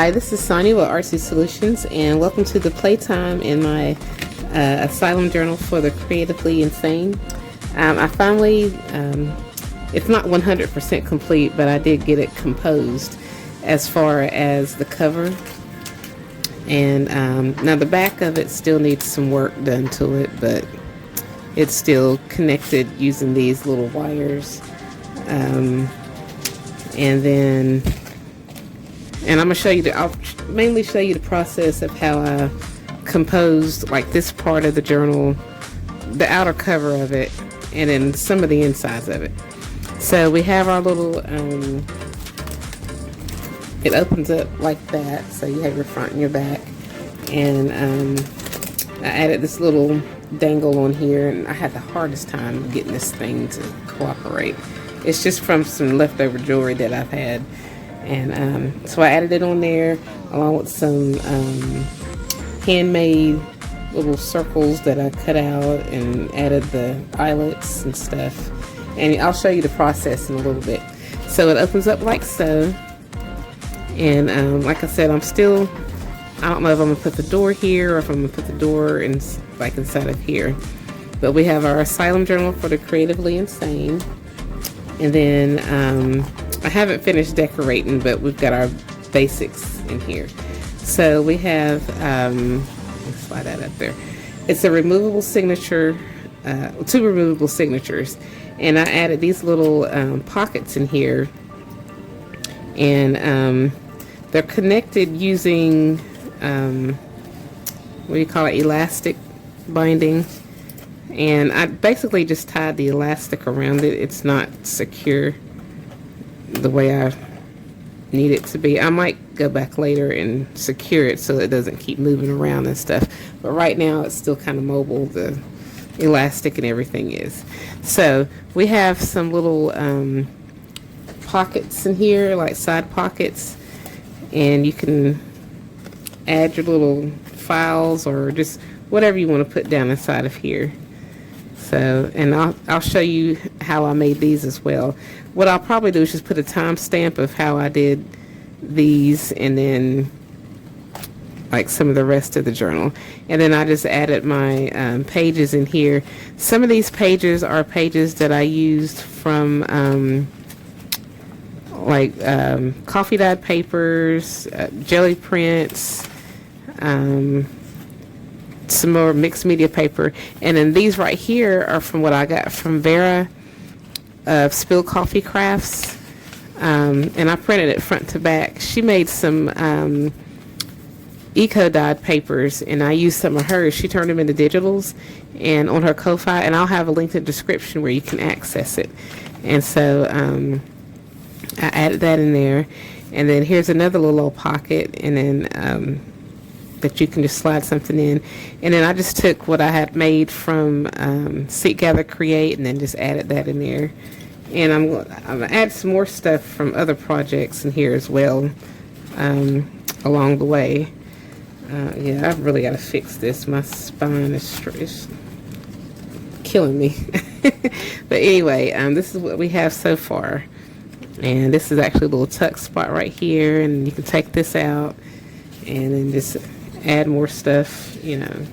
Hi, this is Sonia with RC Solutions, and welcome to the playtime in my Asylum journal for the Creatively Insane. I finally, it's not 100% complete, but I did get it composed as far as the cover. And now the back of it still needs some work done to it, but it's still connected using these little wires. And I'm going to show you, I'll mainly show you the process of how I composed like this part of the journal, the outer cover of it, and then some of the insides of it. So we have our little, it opens up like that, so you have your front and your back. And I added this little dangle on here, and I had the hardest time getting this thing to cooperate. It's just from some leftover jewelry that I've had. And so I added it on there along with some handmade little circles that I cut out and added the eyelets and stuff. And I'll show you the process in a little bit. So it opens up like so. And like I said, I don't know if I'm going to put the door here or if I'm going to put the door in, like inside of here. But we have our Asylum journal for the Creatively Insane. And then I haven't finished decorating, but we've got our basics in here. So we have, let's slide that up there. It's a removable signature, 2 removable signatures. And I added these little pockets in here. And they're connected using, what do you call it, elastic binding. And I basically just tied the elastic around it. It's not secure the way I need it to be. I might go back later and secure it so it doesn't keep moving around and stuff. But right now it's still kind of mobile, the elastic and everything is. So we have some little pockets in here, like side pockets. And you can add your little files or just whatever you want to put down inside of here. So, and I'll show you how I made these as well. What I'll probably do is just put a timestamp of how I did these, and then like some of the rest of the journal. And then I just added my pages in here. Some of these pages are pages that I used from coffee dyed papers, jelly prints, some more mixed media paper, and then these right here are from what I got from Vera of Spilled Coffee Crafts, and I printed it front to back. She made some eco dyed papers, and I used some of hers. She turned them into digitals and on her Ko-Fi, and I'll have a link in the description where you can access it. And so I added that in there, and then here's another little pocket, and then that you can just slide something in. And then I just took what I had made from Seek, Gather, Create, and then just added that in there. And I'm going to add some more stuff from other projects in here as well along the way. Yeah, I've really got to fix this. My spine is killing me. But anyway, this is what we have so far. And this is actually a little tuck spot right here, and you can take this out and then just add more stuff, you know.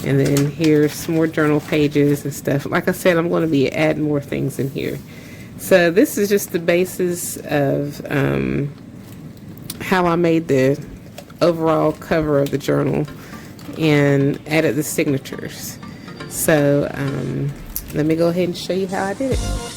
And then here's some more journal pages and stuff. Like I said, I'm going to be adding more things in here. So this is just the basis of how I made the overall cover of the journal and added the signatures. So let me go ahead and show you how I did it.